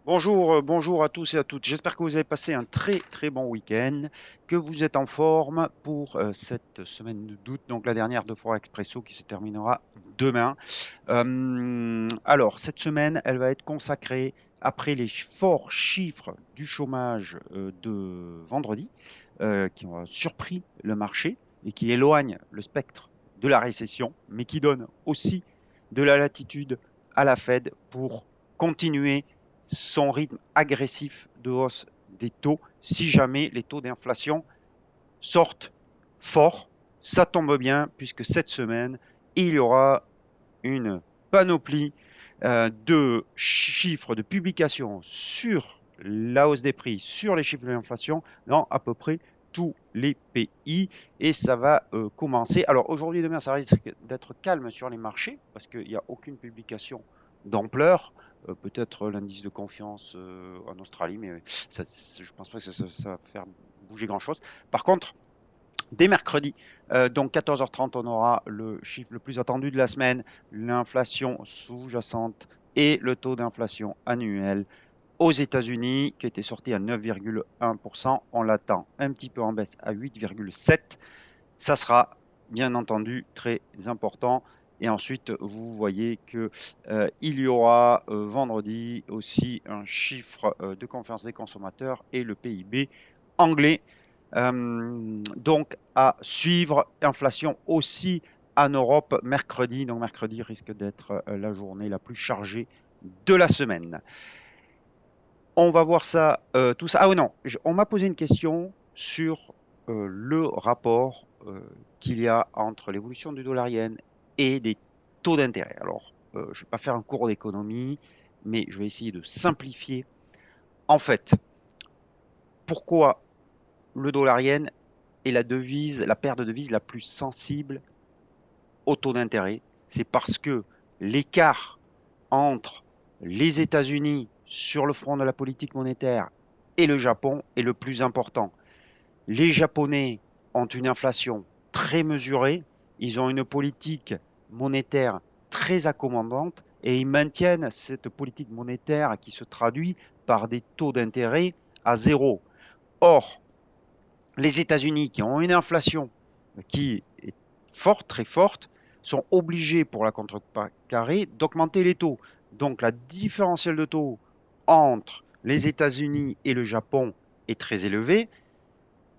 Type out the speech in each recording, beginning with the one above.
Bonjour, bonjour à tous et à toutes. J'espère que vous avez passé un très très bon week-end, que vous êtes en forme pour cette semaine d'août, donc la dernière de Forex Expresso qui se terminera demain. Alors, cette semaine, elle va être consacrée après les forts chiffres du chômage de vendredi, qui ont surpris le marché et qui éloignent le spectre de la récession, mais qui donnent aussi de la latitude à la Fed pour continuer son rythme agressif de hausse des taux si jamais les taux d'inflation sortent fort. Ça tombe bien puisque cette semaine, il y aura une panoplie de chiffres de publications sur la hausse des prix, sur les chiffres de l'inflation dans à peu près tous les pays et ça va commencer. Alors aujourd'hui et demain, ça risque d'être calme sur les marchés parce qu'il n'y a aucune publication d'ampleur. Peut-être l'indice de confiance en Australie, mais ça, je ne pense pas que ça va faire bouger grand-chose. Par contre, dès mercredi, donc 14h30, on aura le chiffre le plus attendu de la semaine, l'inflation sous-jacente et le taux d'inflation annuel aux États-Unis, qui était sorti à 9,1%. On l'attend un petit peu en baisse à 8,7%. Ça sera bien entendu très important. Et ensuite, vous voyez que il y aura vendredi aussi un chiffre de confiance des consommateurs et le PIB anglais. Donc à suivre, inflation aussi en Europe mercredi. Donc mercredi risque d'être la journée la plus chargée de la semaine. On va voir ça, tout ça. Ah oui, non, on m'a posé une question sur le rapport qu'il y a entre l'évolution du dollar yen et des taux d'intérêt. Alors, je ne vais pas faire un cours d'économie, mais je vais essayer de simplifier. En fait, pourquoi le dollar yen est la devise, la paire de devises la plus sensible au taux d'intérêt? C'est parce que l'écart entre les États-Unis sur le front de la politique monétaire et le Japon est le plus important. Les Japonais ont une inflation très mesurée, ils ont une politique monétaire très accommodante et ils maintiennent cette politique monétaire qui se traduit par des taux d'intérêt à zéro. Or, les États-Unis qui ont une inflation qui est forte, très forte, sont obligés pour la contrecarrer d'augmenter les taux. Donc la différentielle de taux entre les États-Unis et le Japon est très élevée,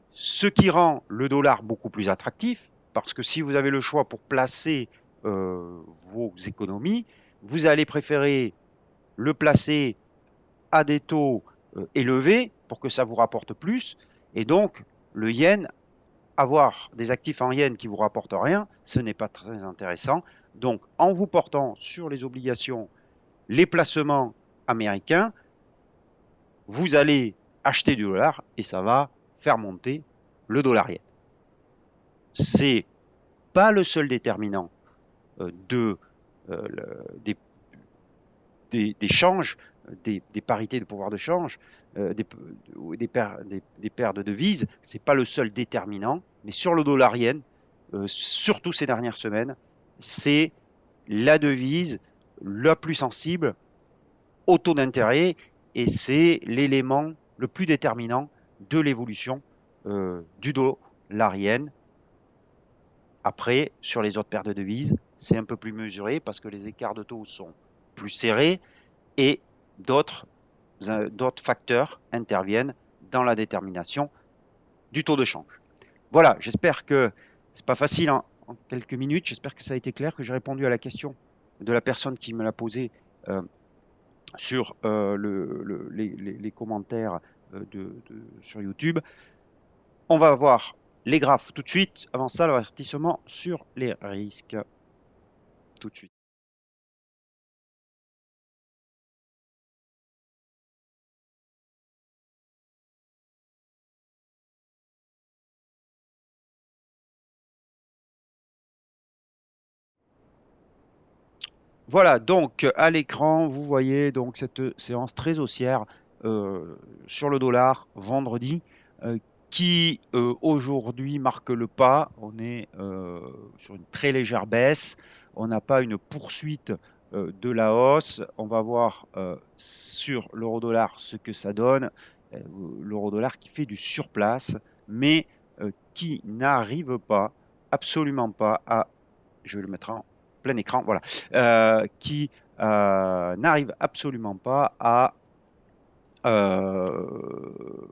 ce qui rend le dollar beaucoup plus attractif, parce que si vous avez le choix pour placer vos économies, vous allez préférer le placer à des taux élevés pour que ça vous rapporte plus, et donc le yen avoir des actifs en yens qui ne vous rapportent rien, ce n'est pas très intéressant. Donc, en vous portant sur les obligations, les placements américains, vous allez acheter du dollar et ça va faire monter le dollar yen. C'est pas le seul déterminant de, des, des changes, des parités de pouvoir de change, des paires de devises. C'est pas le seul déterminant, mais sur le dollar yen, surtout ces dernières semaines, c'est la devise la plus sensible au taux d'intérêt et c'est l'élément le plus déterminant de l'évolution du dollar yen. Après, sur les autres paires de devises, c'est un peu plus mesuré parce que les écarts de taux sont plus serrés et d'autres facteurs interviennent dans la détermination du taux de change. Voilà, j'espère que c'est pas facile en quelques minutes. J'espère que ça a été clair, que j'ai répondu à la question de la personne qui me l'a posée sur les commentaires sur YouTube. On va voir les graphes tout de suite. Avant ça, l'avertissement sur les risques tout de suite. Voilà, donc à l'écran, vous voyez donc cette séance très haussière sur le dollar vendredi qui aujourd'hui marque le pas. On est sur une très légère baisse. On n'a pas une poursuite de la hausse. On va voir sur l'euro-dollar ce que ça donne. L'euro-dollar qui fait du surplace, mais qui n'arrive pas, absolument pas à, je vais le mettre en plein écran, voilà, qui n'arrive absolument pas à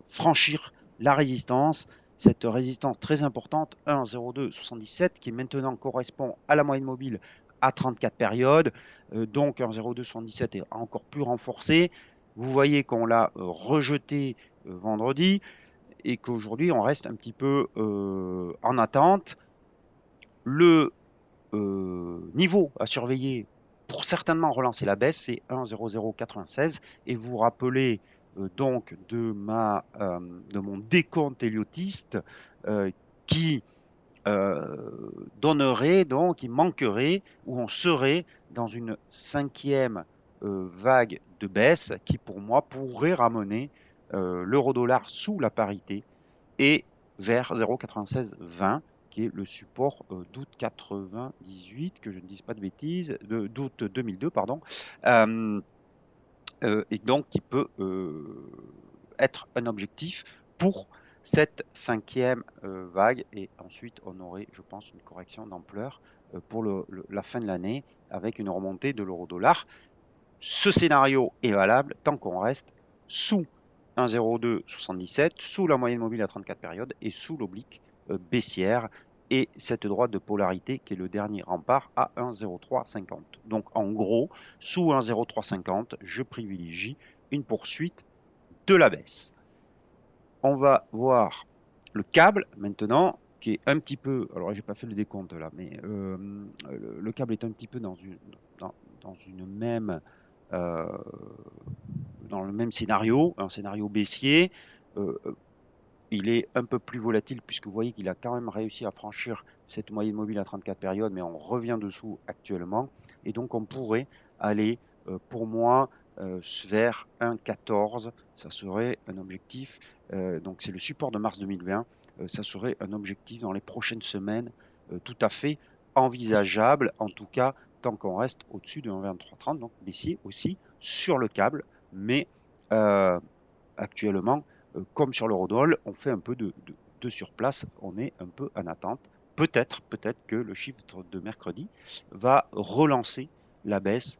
franchir la résistance, cette résistance très importante, 1,0277, qui maintenant correspond à la moyenne mobile à 34 périodes, donc 1,0277 est encore plus renforcé. Vous voyez qu'on l'a rejeté vendredi et qu'aujourd'hui on reste un petit peu en attente. Le niveau à surveiller pour certainement relancer la baisse, c'est 1,0096. Et vous rappelez donc de mon décompte héliotiste qui donnerait donc, il manquerait, ou on serait dans une cinquième vague de baisse qui pour moi pourrait ramener l'euro-dollar sous la parité et vers 0,9620 qui est le support d'août 98, que je ne dise pas de bêtises, d'août 2002, pardon, et donc qui peut être un objectif pour cette cinquième vague. Et ensuite, on aurait, je pense, une correction d'ampleur pour la fin de l'année avec une remontée de l'euro-dollar. Ce scénario est valable tant qu'on reste sous 1,0277, sous la moyenne mobile à 34 périodes et sous l'oblique baissière et cette droite de polarité qui est le dernier rempart à 1,0350. Donc en gros, sous 1,0350, je privilégie une poursuite de la baisse. On va voir le câble maintenant qui est un petit peu, alors j'ai pas fait le décompte là, mais le câble est un petit peu dans une même dans le même scénario, un scénario baissier. Il est un peu plus volatile puisque vous voyez qu'il a quand même réussi à franchir cette moyenne mobile à 34 périodes, mais on revient dessous actuellement. Et donc on pourrait aller, pour moi, vers 1,14. Ça serait un objectif. Donc c'est le support de mars 2020. Ça serait un objectif dans les prochaines semaines tout à fait envisageable, en tout cas tant qu'on reste au-dessus de 1,2330, donc baissier aussi sur le câble, mais actuellement, comme sur l'eurodoll, on fait un peu de surplace, on est un peu en attente. Peut-être que le chiffre de mercredi va relancer la baisse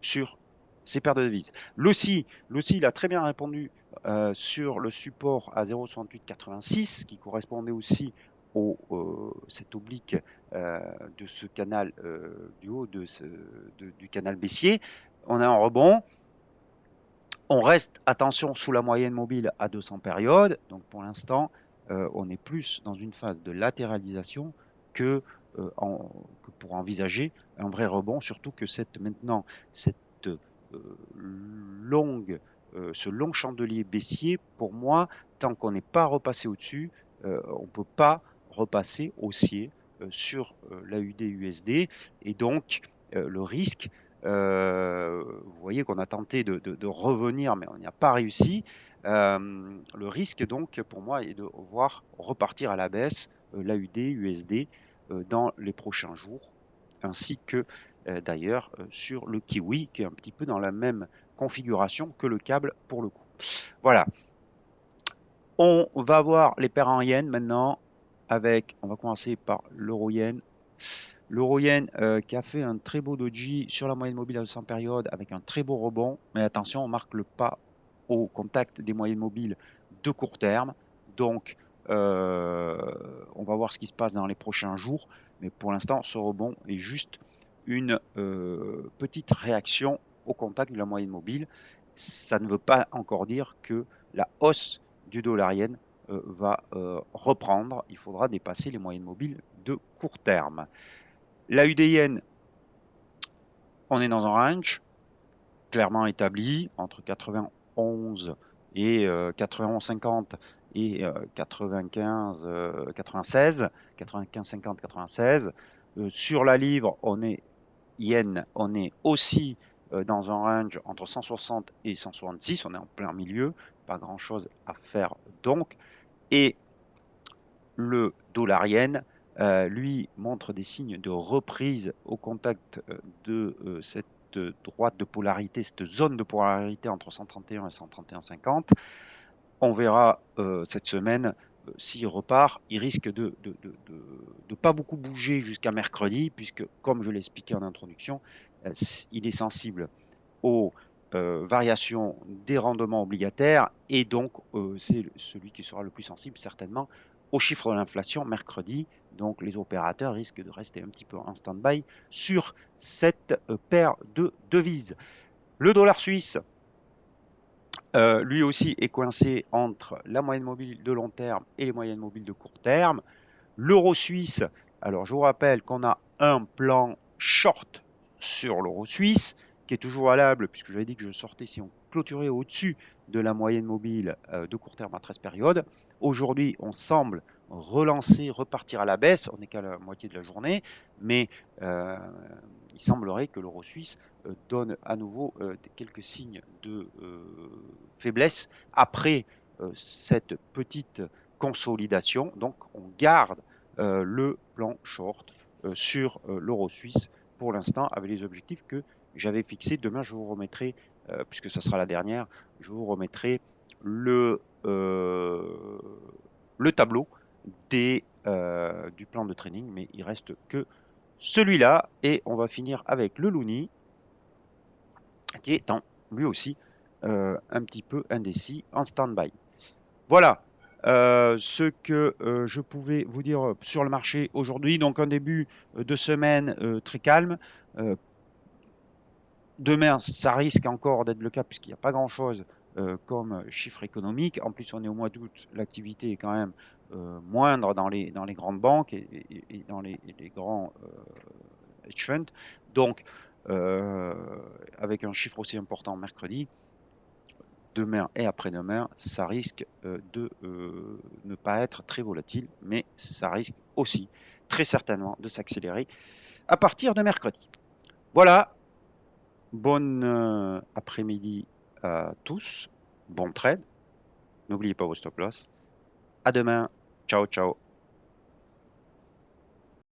sur ces paires de devises. L'OSI, il a très bien répondu sur le support à 0,6886 qui correspondait aussi au cette oblique de ce canal du haut du canal baissier. On a un rebond. On reste, attention, sous la moyenne mobile à 200 périodes. Donc pour l'instant, on est plus dans une phase de latéralisation que, que pour envisager un vrai rebond, surtout que maintenant, longue, ce long chandelier baissier, pour moi, tant qu'on n'est pas repassé au-dessus, on ne peut pas repasser haussier sur l'AUD-USD. Et donc, le risque, vous voyez qu'on a tenté de revenir, mais on n'y a pas réussi. Le risque, donc, pour moi, est de voir repartir à la baisse l'AUD-USD dans les prochains jours, ainsi que d'ailleurs sur le Kiwi, qui est un petit peu dans la même configuration que le câble pour le coup. Voilà. On va voir les paires en yen maintenant, on va commencer par l'euro-yen. L'euro-yen qui a fait un très beau doji sur la moyenne mobile à 200 périodes avec un très beau rebond. Mais attention, on marque le pas au contact des moyennes mobiles de court terme. Donc, on va voir ce qui se passe dans les prochains jours. Mais pour l'instant, ce rebond est juste une petite réaction au contact de la moyenne mobile. Ça ne veut pas encore dire que la hausse du dollar yen va reprendre. Il faudra dépasser les moyennes mobiles de court terme. La UDN, on est dans un range clairement établi entre 91 et 91,50 et 95, 96, 95,50, 96. Sur la livre, on est yen, on est aussi dans un range entre 160 et 166. On est en plein milieu, pas grand chose à faire donc. Et le dollar yen, lui, montre des signes de reprise au contact de cette cette droite de polarité, cette zone de polarité entre 131 et 131,50. On verra cette semaine s'il repart. Il risque de pas beaucoup bouger jusqu'à mercredi, puisque, comme je l'ai expliqué en introduction, il est sensible aux variations des rendements obligataires et donc c'est celui qui sera le plus sensible certainement aux chiffres de l'inflation mercredi. Donc les opérateurs risquent de rester un petit peu en stand-by sur cette paire de devises. Le dollar suisse, lui aussi, est coincé entre la moyenne mobile de long terme et les moyennes mobiles de court terme. L'euro suisse, alors je vous rappelle qu'on a un plan short sur l'euro suisse qui est toujours valable, puisque j'avais dit que je sortais si on clôturait au-dessus de la moyenne mobile de court terme à 13 périodes. Aujourd'hui, on semble relancer, repartir à la baisse, on n'est qu'à la moitié de la journée, mais il semblerait que l'euro suisse donne à nouveau quelques signes de faiblesse après cette petite consolidation. Donc on garde le plan short sur l'euro suisse pour l'instant avec les objectifs que j'avais fixés. Demain, je vous remettrai, puisque ça sera la dernière, je vous remettrai le tableau du plan de training, mais il reste que celui-là. Et on va finir avec le Loonie, qui est lui aussi un petit peu indécis, en stand-by. Voilà ce que je pouvais vous dire sur le marché aujourd'hui. Donc un début de semaine très calme. Demain, ça risque encore d'être le cas puisqu'il n'y a pas grand-chose comme chiffre économique. En plus, on est au mois d'août, l'activité est quand même moindre dans les grandes banques et dans les grands hedge funds. Donc, avec un chiffre aussi important mercredi, demain et après-demain, ça risque de ne pas être très volatile, mais ça risque aussi très certainement de s'accélérer à partir de mercredi. Voilà, bon après-midi à tous, bon trade, n'oubliez pas vos stop loss. À demain, ciao ciao.